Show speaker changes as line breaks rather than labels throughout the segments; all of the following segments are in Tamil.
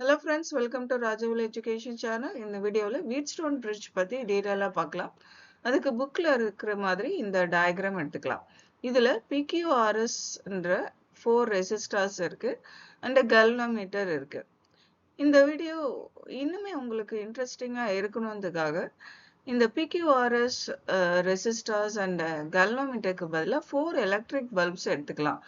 Hello friends, welcome to Rajavul Education Channel. இந்த வீடியோல Wheatstone Bridge பத்தி டீடைலா பார்க்கலாம். அதுக்கு புக்ல இருக்கிற மாதிரி இந்த டயக்ராம் எடுத்துக்கலாம். இதுல PQRS என்ற 4 ரெசிஸ்டர்ஸ் இருக்கு and galvanometer இருக்கு. இந்த வீடியோ இன்னுமே உங்களுக்கு இன்ட்ரெஸ்டிங்கா இருக்கணும்ன்றதுக்காக இந்த PQRS ரெசிஸ்டர்ஸ் அண்ட் galvanometerக்கு பதிலா 4 எலக்ட்ரிக் பல்ப்ஸ் எடுத்துக்கலாம்.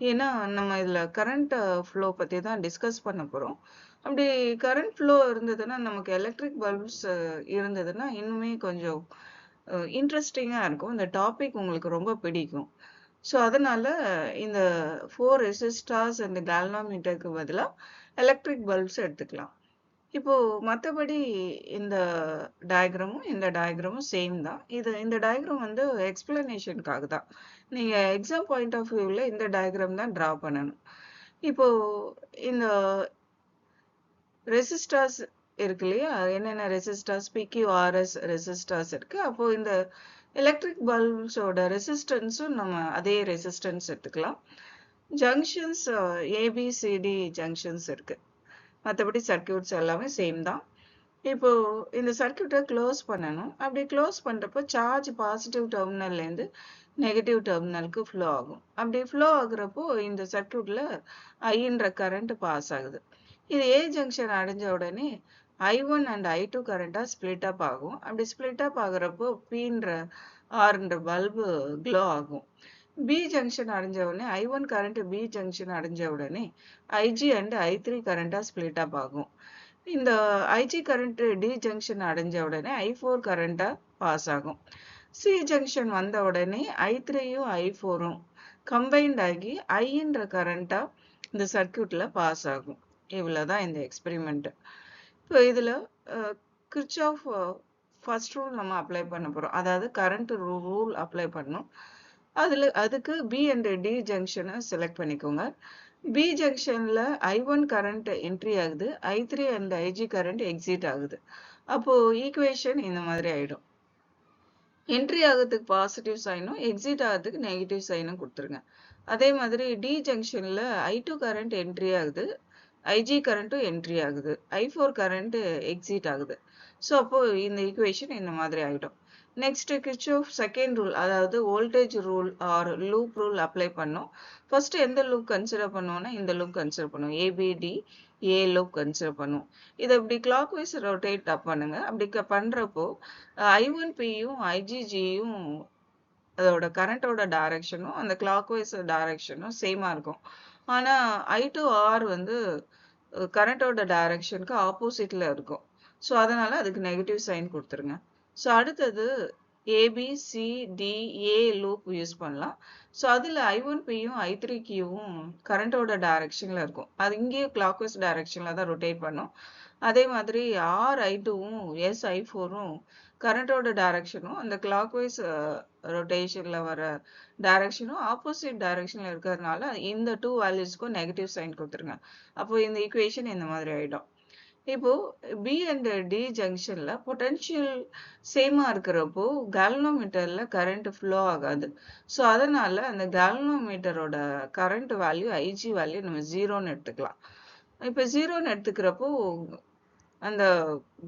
ஏன்னா நம்ம இதுல கரண்ட் ஃப்ளோ பத்தி தான் டிஸ்கஸ் பண்ண போறோம். அப்படி கரண்ட் ஃப்ளோ இருந்ததுன்னா நமக்கு எலக்ட்ரிக் பல்ப்ஸ் இருந்ததுன்னா இன்னுமே கொஞ்சம் இன்ட்ரெஸ்டிங்கா இருக்கும். இந்த டாபிக் உங்களுக்கு ரொம்ப பிடிக்கும். ஸோ அதனால இந்த 4 ரெசிஸ்டர்ஸ் அண்ட் galvanometerக்கு பதிலா எலக்ட்ரிக் பல்ப்ஸ் எடுத்துக்கலாம். இப்போ மற்றபடி இந்த டயக்ராமும் சேம் தான். இந்த டயக்ராம் வந்து எக்ஸ்பிளனேஷனுக்காக தான். நீங்க எக்ஸாம் பாயிண்ட் ஆஃப் வியூல இந்த டயக்ராம் தான் டிரா பண்ணணும். இப்போ இந்த ரெசிஸ்டர்ஸ் இருக்கு இல்லையா, என்னென்ன ரெசிஸ்டர்ஸ் PQRS ரெசிஸ்டர்ஸ் இருக்கு. அப்போ இந்த எலக்ட்ரிக் பல்ப்ஸோட ரெசிஸ்டன்ஸும் நம்ம அதே ரெசிஸ்டன்ஸ் எடுத்துக்கலாம். ஜங்ஷன்ஸ் ABCD ஜங்ஷன்ஸ் இருக்கு. மற்றபடி சர்க்கியூட்ஸ் எல்லாமே சேம் தான். இப்போ இந்த சர்க்கியூட்டை க்ளோஸ் பண்ணணும். அப்படி க்ளோஸ் பண்றப்போ சார்ஜ் பாசிட்டிவ் டெர்மினல்லேருந்து நெகட்டிவ் டெர்மினலுக்கு ஃப்ளோ ஆகும். அப்படி ஃப்ளோ ஆகுறப்போ இந்த சர்க்கியூட்ல ஐன்ற கரண்ட் பாஸ் ஆகுது. இது ஏ ஜங்ஷன் அடைஞ்ச உடனே I1 and I2 கரண்டா split up ஆகும். அப்படி ஸ்பிளிட் அப் ஆகுறப்போ Pன்ற ஆர்ன்ற பல்பு க்ளோ ஆகும். பி ஜங்ஷன் அடைஞ்ச உடனே I1 கரண்ட் பி ஜங்ஷன் அடைஞ்ச உடனே IG அண்ட் I3 கரண்டா ஸ்பிளிட் அப் ஆகும். இந்த IG கரண்ட் டி ஜங்ஷன் அடைஞ்ச உடனே I4 கரண்டா பாஸ் ஆகும். சி ஜங்ஷன் வந்த உடனே I3யும் I4ம் கம்பைன்ட் ஆகி ஐன்ற கரண்டா இந்த சர்க்கியூட்ல பாஸ் ஆகும். இவ்வளவுதான் இந்த எக்ஸ்பெரிமெண்ட். இப்போ இதுல கிர்ச்சாஃப் ஃபர்ஸ்ட் ரூல் நம்ம அப்ளை பண்ண போறோம். அதாவது கரண்ட் ரூல் அப்ளை பண்ணணும். அதுக்கு பி அண்ட் டி ஜங்ஷனை செலக்ட் பண்ணிக்கோங்க. பி ஜங்ஷன்ல I1 கரண்ட் என்ட்ரி ஆகுது, I3 and IG current exit ஆகுது. அப்போ ஈக்குவேஷன் இந்த மாதிரி ஆயிடும். என்ட்ரி ஆகிறதுக்கு பாசிட்டிவ் சைனும் எக்ஸிட் ஆகிறதுக்கு நெகட்டிவ் சைனும் கொடுத்துருங்க. அதே மாதிரி டி ஜங்ஷன்ல I2 கரண்ட் என்ட்ரி ஆகுது, IG கரண்ட்டும் என்ட்ரி ஆகுது, I4 கரண்ட் எக்ஸிட் ஆகுது. ஸோ அப்போ இந்த ஈக்குவேஷன் இந்த மாதிரி ஆயிடும். நெக்ஸ்ட் கிர்ச்சாஃப் செகண்ட் ரூல், அதாவது voltage rule or loop rule apply பண்ணோம். ஃபர்ஸ்ட் எந்த லூப் கன்சிடர் பண்ணுவோம்னா இந்த லூப் கன்சிடர் பண்ணுவோம். ABD ஏ லூப் கன்சிடர் பண்ணுவோம். இதை இப்படி கிளாக் வைஸ் ரொட்டேட் அப் பண்ணுங்க. அப்படி பண்றப்போ I1Pயும் IGGயும் அதோட கரண்டோட டைரக்ஷனும் அந்த கிளாக் வைஸ் டைரக்ஷனும் சேமா இருக்கும். ஆனா I2R வந்து கரண்டோட டைரக்ஷனுக்கு ஆப்போசிட்ல இருக்கும். ஸோ அதனால அதுக்கு நெகட்டிவ் சைன் கொடுத்துருங்க. ஸோ அடுத்தது ABCDA லூப் யூஸ் பண்ணலாம். ஸோ அதில் I1Pயும் I3Qவும் கரண்டோட டைரக்ஷன்ல இருக்கும். அது இங்கேயும் கிளாக் வைஸ் டைரக்ஷன்ல தான் ரொட்டேட் பண்ணும். அதே மாதிரி RI2வும் SI4ம் கரண்டோட டைரக்ஷனும் அந்த கிளாக் வைஸ் ரொட்டேஷன்ல வர டைரக்ஷனும் ஆப்போசிட் டைரக்ஷன்ல இருக்கிறதுனால இந்த 2 வேல்யூஸ்க்கும் நெகட்டிவ் சைன் கொடுத்துருங்க. அப்போ இந்த ஈக்குவேஷன் இந்த மாதிரி ஆயிடும். இப்போ பி அண்ட் டி ஜங்ஷன்ல பொட்டன்ஷியல் சேமா இருக்கிறப்போ galvanometerல கரண்ட் ஃப்ளோ ஆகாது. ஸோ அதனால அந்த galvanometerோட கரண்ட் வேல்யூ IG வேல்யூ நம்ம 0ன்னு எடுத்துக்கலாம். இப்போ 0ன்னு எடுத்துக்கிறப்போ அந்த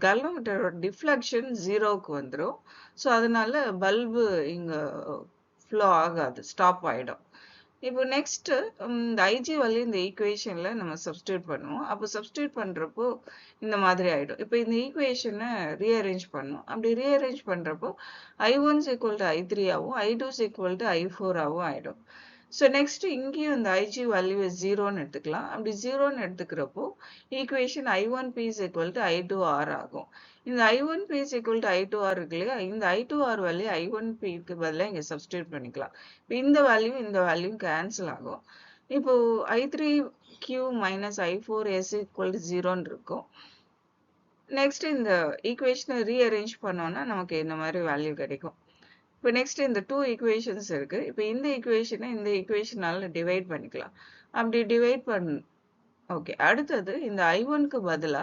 galvanometerோட டிஃப்ளெக்ஷன் 0க்கு வந்துடும். ஸோ அதனால பல்பு இங்க ஃப்ளோ ஆகாது, ஸ்டாப் ஆயிடும். இப்போ நெக்ஸ்ட் இந்த IG வேல்யூ இந்த ஈக்குவேஷன்ல நம்ம சப்ஸ்டியூட் பண்ணுவோம். அப்போ சப்ஸ்டியூட் பண்றப்போ இந்த மாதிரி ஆயிடும். இப்போ இந்த ஈக்குவேஷனை ரீஅரேஞ்ச் பண்ணும். அப்படி ரீஅரேஞ்ச் பண்றப்போ I1 = I3 ஆகும், I2 = I4 ஆகும் ஆயிடும். ஸோ நெக்ஸ்ட் இங்கேயும் இந்த IG வேல்யூ 0ன்னு எடுத்துக்கலாம். அப்படி 0ன்னு எடுத்துக்கிறப்போ ஈக்குவேஷன் I1P = I2R ஆகும். இந்த I1P = I2R இருக்கு இல்லையா, இந்த I2R வேல்யூ I1Pக்கு பதிலாக இங்க சப்ஸ்டியூட் பண்ணிக்கலாம். இந்த வேல்யூ கேன்சல் ஆகும். இப்போ I3Q - I4S = 0ன்னு இருக்கும். நெக்ஸ்ட் இந்த ஈக்குவேஷனை ரீஅரேஞ்ச் பண்ணோம்னா நமக்கு இந்த மாதிரி வேல்யூ கிடைக்கும். இப்போ நெக்ஸ்ட் இந்த 2 ஈக்குவேஷன்ஸ் இருக்கு. இப்போ இந்த ஈக்குவேஷனை இந்த ஈக்குவேஷனால டிவைட் பண்ணிக்கலாம். அப்படி டிவைட் ஓகே. அடுத்தது இந்த I1க்கு பதிலா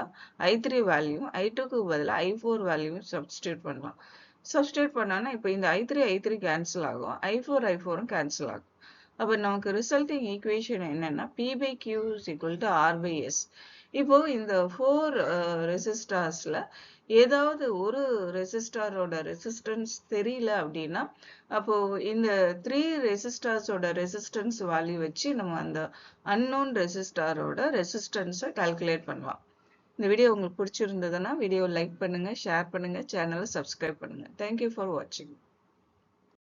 I3 வேல்யூ, I2க்கு பதிலா I4 வேல்யூ சப்ஸ்டியூட் பண்ணலாம். சப்ஸ்டியூட் பண்ணோம்னா இப்போ இந்த I3 கேன்சல் ஆகும், I4ம் கேன்சல் ஆகும். அப்போ நமக்கு ரிசல்ட்டிங் ஈக்குவேஷன் என்னன்னா P/Q = R/S. இப்போ இந்த 4 ரெசிஸ்டார்ஸ்ல ஏதாவது ஒரு ரெசிஸ்டாரோட ரெசிஸ்டன்ஸ் தெரியல அப்படின்னா, அப்போ இந்த 3 ரெசிஸ்டார்ஸோட ரெசிஸ்டன்ஸ் வேல்யூ வச்சு நம்ம அந்த அன்னோன் ரெசிஸ்டாரோட ரெசிஸ்டன்ஸை கால்குலேட் பண்ணலாம். இந்த வீடியோ உங்களுக்கு பிடிச்சிருந்ததுன்னா வீடியோ லைக் பண்ணுங்க, ஷேர் பண்ணுங்க, சேனலை சப்ஸ்கிரைப் பண்ணுங்க. தேங்க்யூ ஃபார் வாட்சிங்.